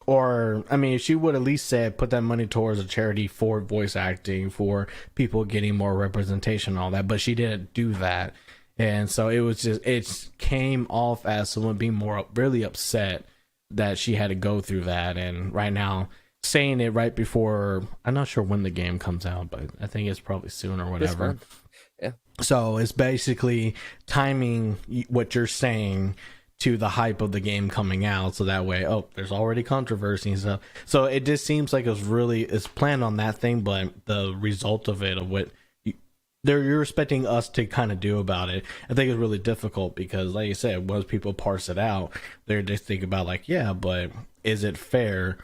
Or, I mean, if she would at least said, put that money towards a charity for voice acting, for people getting more representation and all that, but she didn't do that. And so it was just, it came off as someone being more really upset that she had to go through that. And right now, saying it right before, I'm not sure when the game comes out, but I think it's probably soon or whatever. Yeah. So it's basically timing what you're saying to the hype of the game coming out, so that way, oh, there's already controversy and stuff. So it just seems like it's planned on that thing, but the result of it, of what you're expecting us to kind of do about it, I think is really difficult, because like you said, once people parse it out, they're just thinking about like, yeah, but is it fair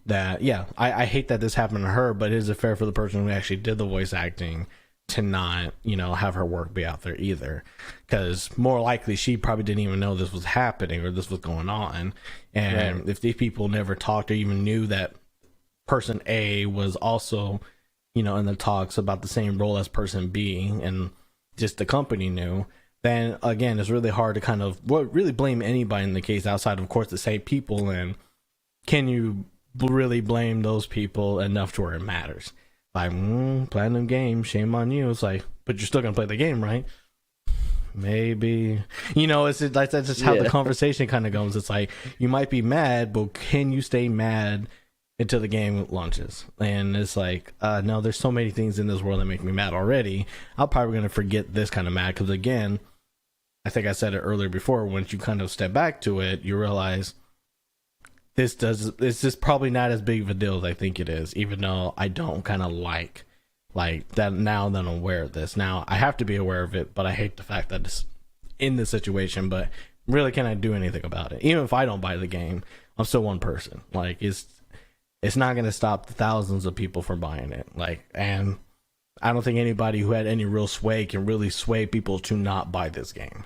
that, yeah, I hate that this happened to her, but is it fair for the person who actually did the voice acting to not, you know, have her work be out there either? Because more likely she probably didn't even know this was happening or this was going on. And right, if these people never talked or even knew that person A was also, you know, in the talks about the same role as person B, and just the company knew, then again, it's really hard to kind of really blame anybody in the case outside of course the same people. And can you really blame those people enough to where it matters? Like, platinum game, shame on you. It's like, but you're still gonna play the game, right? maybe. You know, it's like that's just how the Yeah. conversation kind of goes. It's like you might be mad, but can you stay mad until the game launches? And it's like, no, there's so many things in this world that make me mad already. I'm probably gonna forget this kind of mad because again, I think I said it earlier before. Once you kind of step back to it, you realize it's just probably not as big of a deal as I think it is. Even though I don't kind of like that now that I'm aware of this. Now I have to be aware of it, but I hate the fact that it's in this situation. But really, can I do anything about it? Even if I don't buy the game, I'm still one person. Like it's not going to stop the thousands of people from buying it. Like, and I don't think anybody who had any real sway can really sway people to not buy this game.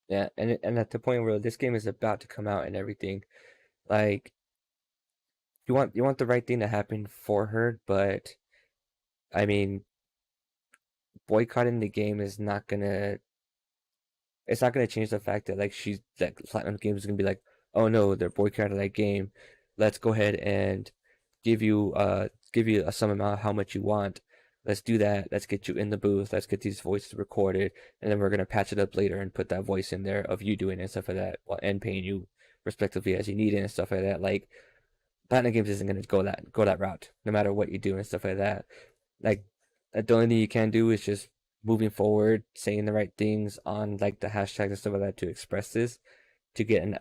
Yeah, and at the point where this game is about to come out and everything, like you want the right thing to happen for her, but I mean, boycotting the game is not gonna it's not gonna change the fact that like she's that Platinum Games is gonna be like, oh no, they're boycotting that game. Let's go ahead and give you a some amount of how much you want. Let's do that. Let's get you in the booth. Let's get these voices recorded, and then we're gonna patch it up later and put that voice in there of you doing it and stuff like that, and paying you respectively as you need it and stuff like that. Like Platinum Games isn't gonna go that route, no matter what you do and stuff like that. Like the only thing you can do is just moving forward, saying the right things on like the hashtags and stuff like that to express this, to get an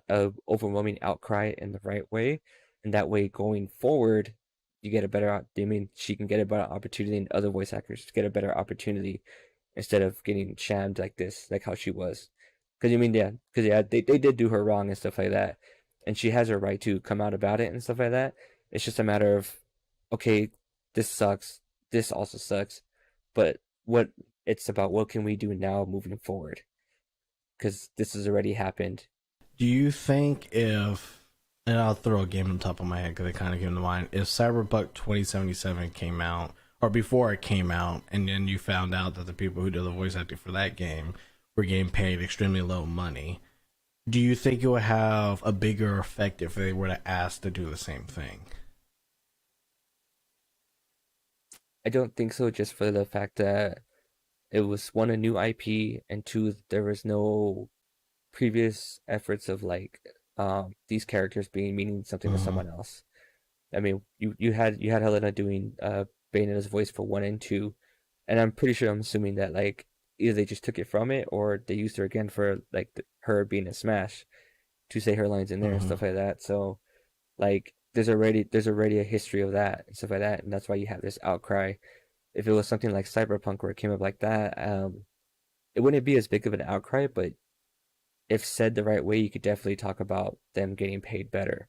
overwhelming outcry in the right way, and that way going forward, you get a better. I mean, she can get a better opportunity, and other voice actors get a better opportunity instead of getting shammed like this, like how she was. Because you mean, yeah, because yeah, they did do her wrong and stuff like that, and she has her right to come out about it and stuff like that. It's just a matter of, okay, this sucks. This also sucks, but what it's about, what can we do now moving forward? Because this has already happened. Do you think if, and I'll throw a game on top of my head because it kind of came to mind, if Cyberpunk 2077 came out, or before it came out, and then you found out that the people who did the voice acting for that game were getting paid extremely low money, do you think it would have a bigger effect if they were to ask to do the same thing? I don't think so, just for the fact that it was one, a new IP, and two, there was no previous efforts of like these characters being meaning something to Mm-hmm. someone else. I mean, you had Helena doing Bayonetta's voice for 1 and 2, and I'm assuming that like either they just took it from it or they used her again for like her being a Smash to say her lines in there and Mm-hmm. stuff like that. So like there's already a history of that and stuff like that, and that's why you have this outcry. If it was something like Cyberpunk where it came up like that, it wouldn't be as big of an outcry, but if said the right way, you could definitely talk about them getting paid better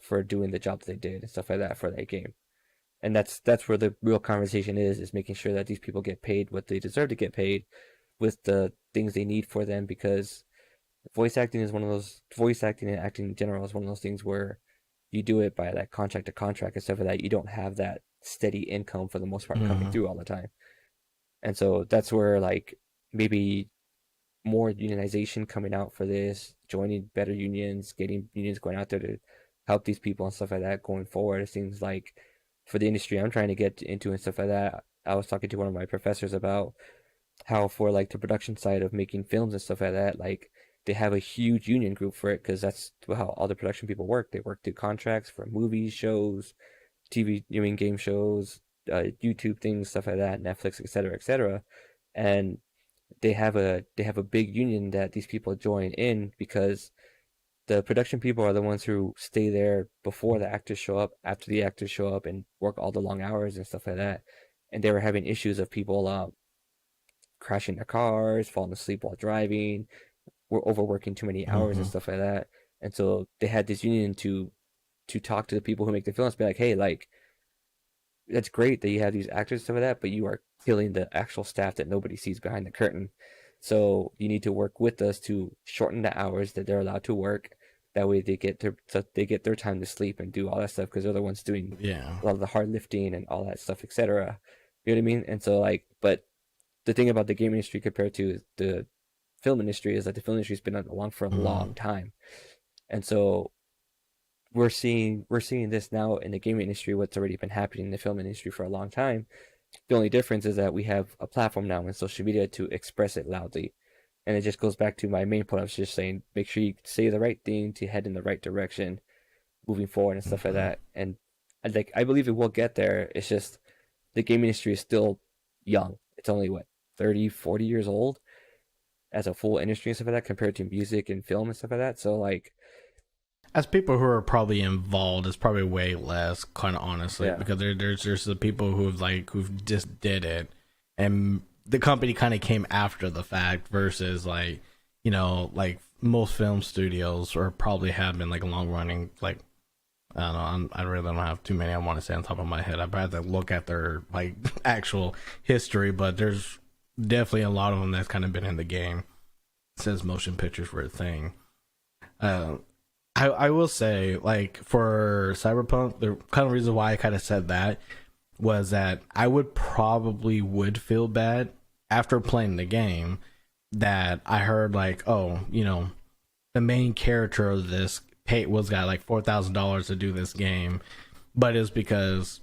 for doing the job they did and stuff like that for that game. And that's where the real conversation is making sure that these people get paid what they deserve to get paid with the things they need for them, because voice acting and acting in general is one of those things where you do it by like contract to contract and stuff like that. You don't have that steady income for the most part coming Mm-hmm. through all the time. And so that's where like maybe more unionization coming out for this, joining better unions, getting unions going out there to help these people and stuff like that going forward. It seems like for the industry I'm trying to get into and stuff like that, I was talking to one of my professors about how for like the production side of making films and stuff like that, like they have a huge union group for it because that's how all the production people work. They work through contracts for movies, shows, TV, you mean game shows, YouTube things, stuff like that, Netflix, etc., etc. And they have a big union that these people join in because the production people are the ones who stay there before the actors show up, after the actors show up, and work all the long hours and stuff like that. And they were having issues of people crashing their cars, falling asleep while driving, were overworking too many hours and Mm-hmm. stuff like that. And so they had this union to talk to the people who make the films, be like, hey, like that's great that you have these actors and stuff like that, but you are killing the actual staff that nobody sees behind the curtain. So you need to work with us to shorten the hours that they're allowed to work. That way they get their time to sleep and do all that stuff because they're the ones doing Yeah. a lot of the hard lifting and all that stuff, etc. You know what I mean? And so like, but the thing about the game industry compared to the film industry is that the film industry's been along for a Mm-hmm. long time, and so we're seeing this now in the gaming industry, what's already been happening in the film industry for a long time. The only difference is that we have a platform now in social media to express it loudly. And it just goes back to my main point. I was just saying, make sure you say the right thing to head in the right direction moving forward and stuff like that. And I believe it will get there. It's just the game industry is still young. It's only what, 30, 40 years old as a full industry and stuff like that compared to music and film and stuff like that. So like, as people who are probably involved, it's probably way less, kind of honestly, Yeah. because there's the people who've just did it, and the company kind of came after the fact versus like, you know, like most film studios or probably have been like long running, like I don't know, I really don't have too many I want to say on top of my head. I'd rather look at their like actual history, but there's definitely a lot of them that's kind of been in the game since motion pictures were a thing. I will say, like, for Cyberpunk, the kind of reason why I kind of said that was that I would feel bad after playing the game that I heard like, oh, you know, the main character of this got like $4,000 to do this game, but it's because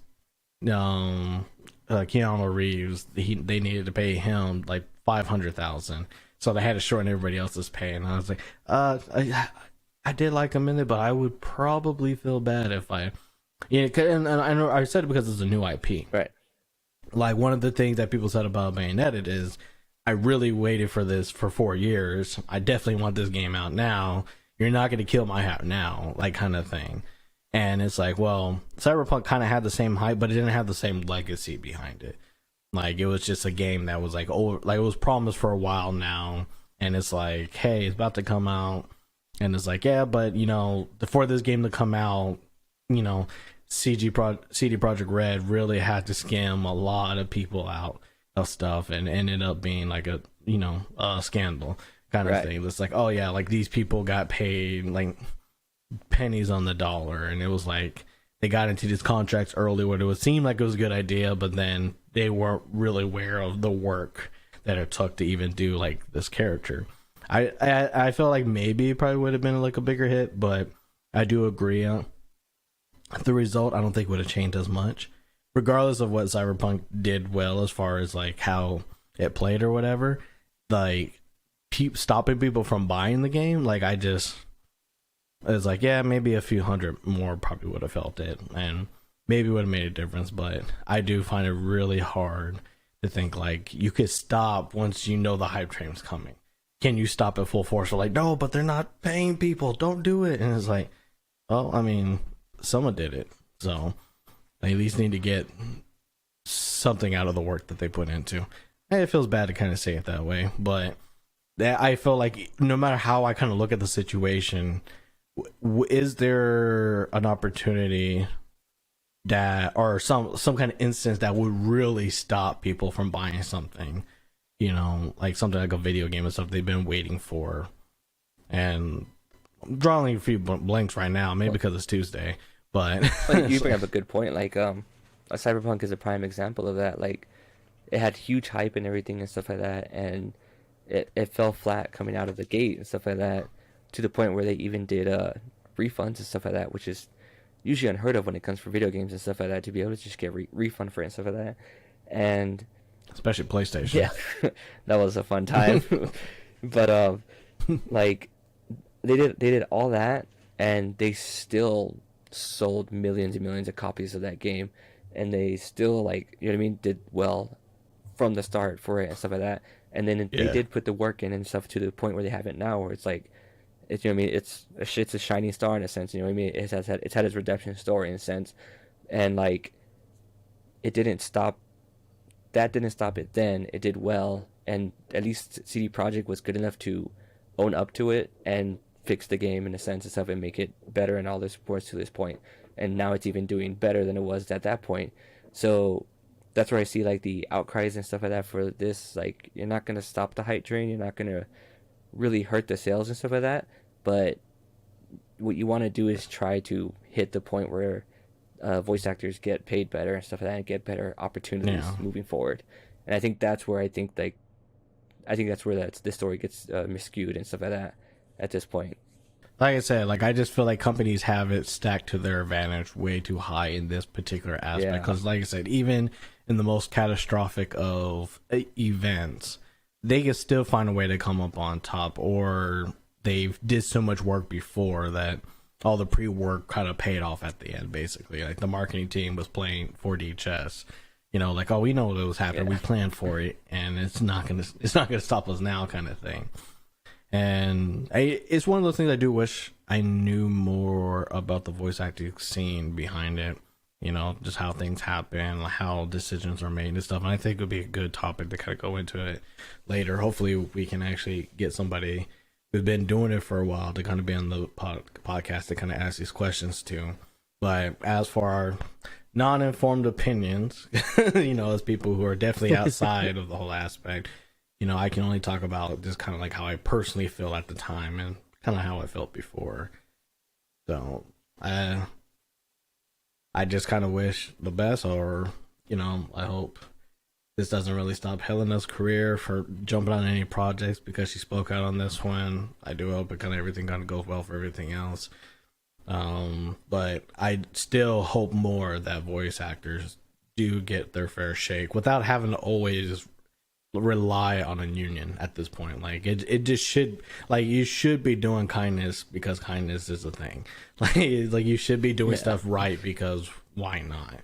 Keanu Reeves, they needed to pay him like $500,000, so they had to shorten everybody else's pay. And I was like, I did like him in it, but I would probably feel bad if and I know I said it because it's a new IP, right? Like one of the things that people said about Bayonetta is, I really waited for this for 4 years. I definitely want this game out now. You're not going to kill my hype now, like kind of thing. And it's like, well, Cyberpunk kind of had the same hype, but it didn't have the same legacy behind it. Like it was just a game that was like, oh, like it was promised for a while now, and it's like, hey, it's about to come out, and it's like, yeah, but you know, for this game to come out, you know, CD Projekt Red really had to scam a lot of people out of stuff, and ended up being like a, you know, a scandal kind of Right. thing. It's like, oh yeah, like these people got paid like pennies on the dollar, and it was like they got into these contracts early where it would seem like it was a good idea, but then they weren't really aware of the work that it took to even do like this character. I feel like maybe it probably would have been like a bigger hit, but I do agree. The result I don't think would have changed as much, regardless of what Cyberpunk did well as far as like how it played or whatever. Like stopping people from buying the game, like it's like, yeah, maybe a few hundred more probably would have felt it, and maybe would have made a difference. But I do find it really hard to think like you could stop once you know the hype train's coming. Can you stop at full force? Or like, no, but they're not paying people, don't do it. And it's like, well, I mean, someone did it, so they at least need to get something out of the work that they put into. And it feels bad to kind of say it that way, but I feel like no matter how I kind of look at the situation, is there an opportunity that, or some kind of instance that would really stop people from buying something, you know, like something like a video game and stuff they've been waiting for? And I'm drawing a few blanks right now, maybe because it's Tuesday, but You bring up a good point. Like, a Cyberpunk is a prime example of that. Like, it had huge hype and everything and stuff like that, and it fell flat coming out of the gate and stuff like that, to the point where they even did refunds and stuff like that, which is usually unheard of when it comes for video games and stuff like that, to be able to just get refund for it and stuff like that. And especially PlayStation. yeah, that was a fun time. But like they did all that, and they still sold millions and millions of copies of that game, and they still, like, you know what I mean, did well from the start for it and stuff like that. And then they did put the work in and stuff to the point where they have it now, where it's like, it's, you know what I mean, it's a shining star in a sense, you know what I mean. It's had its redemption story in a sense, and like it didn't stop. That didn't stop it then. It did well, and at least CD Projekt was good enough to own up to it and fix the game in a sense and stuff, and make it better and all this reports to this point. And now it's even doing better than it was at that point. So that's where I see like the outcries and stuff like that for this. Like, you're not gonna stop the hype train. You're not gonna really hurt the sales and stuff like that. But what you want to do is try to hit the point where voice actors get paid better and stuff like that, and get better opportunities moving forward. And I think that's where this story gets miscued and stuff like that at this point. Like I said, like I just feel like companies have it stacked to their advantage way too high in this particular aspect. Because, like I said, even in the most catastrophic of events, they can still find a way to come up on top, or they've did so much work before that all the pre-work kind of paid off at the end. Basically, like the marketing team was playing 4D chess, you know, like, oh, we know what was happening, we planned for it, and it's not gonna stop us now, kind of thing. And it's one of those things I do wish I knew more about the voice acting scene behind it, you know, just how things happen, how decisions are made and stuff. And I think it would be a good topic to kind of go into it later. Hopefully we can actually get somebody who's been doing it for a while to kind of be on the podcast to kind of ask these questions to. But as for our non-informed opinions, you know, as people who are definitely outside of the whole aspect, you know, I can only talk about just kind of like how I personally feel at the time and kind of how I felt before. So I just kind of wish the best, or, you know, I hope this doesn't really stop Helena's career for jumping on any projects, because she spoke out on this one. I do hope it everything kind of goes well for everything else. But I still hope more that voice actors do get their fair shake without having to always rely on a union at this point. Like it just should, like, you should be doing kindness because kindness is a thing. Like you should be doing stuff right, because why not?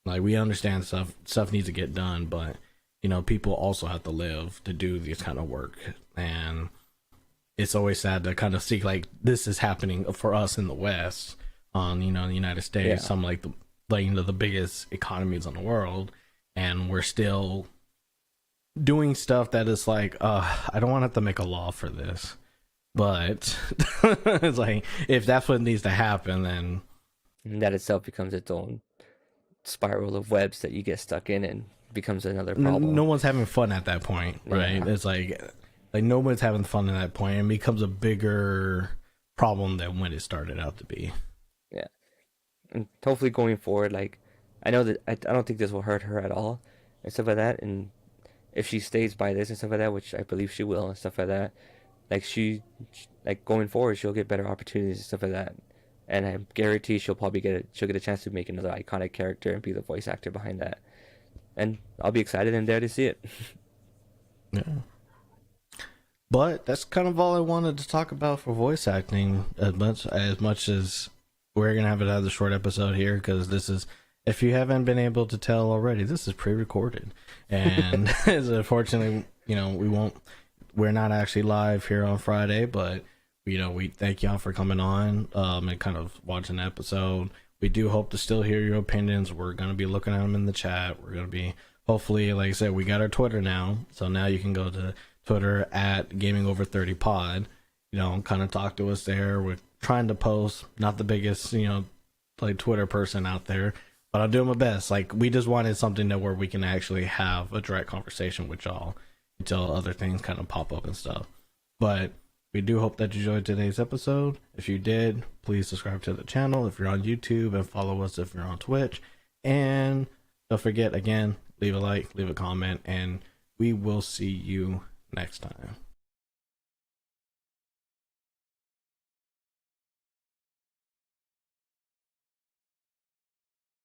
Like, we understand stuff needs to get done, but, you know, people also have to live to do this kind of work. And it's always sad to kind of see, like, this is happening for us in the West, on, you know, the United States, some like you know, the biggest economies in the world, and we're still doing stuff that is like, I don't want to have to make a law for this, but it's like, if that's what needs to happen, then that itself becomes its own spiral of webs that you get stuck in, and becomes another problem. no one's having fun at that point, right? Yeah. It's like no one's having fun at that point, and becomes a bigger problem than when it started out to be. Yeah. And hopefully going forward, like, I know that I don't think this will hurt her at all and stuff like that, and if she stays by this and stuff like that, which I believe she will and stuff like that, like, she like, going forward, she'll get better opportunities and stuff like that. And I guarantee she'll get a chance to make another iconic character and be the voice actor behind that. And I'll be excited and there to see it. Yeah. But that's kind of all I wanted to talk about for voice acting, as much as we're going to have another short episode here, because this is, if you haven't been able to tell already, this is pre-recorded. And unfortunately, you know, we're not actually live here on Friday, but, you know, we thank y'all for coming on and kind of watching the episode. We do hope to still hear your opinions. We're going to be looking at them in the chat. We're going to be, hopefully, like I said, we got our Twitter now. So now you can go to Twitter at GamingOver30Pod. You know, kind of talk to us there. We're trying to post. Not the biggest, you know, like, Twitter person out there, but I'll do my best. Like, we just wanted something that where we can actually have a direct conversation with y'all until other things kind of pop up and stuff. But we do hope that you enjoyed today's episode. If you did, please subscribe to the channel if you're on YouTube, and follow us if you're on Twitch. And don't forget, again, leave a like, leave a comment, and we will see you next time.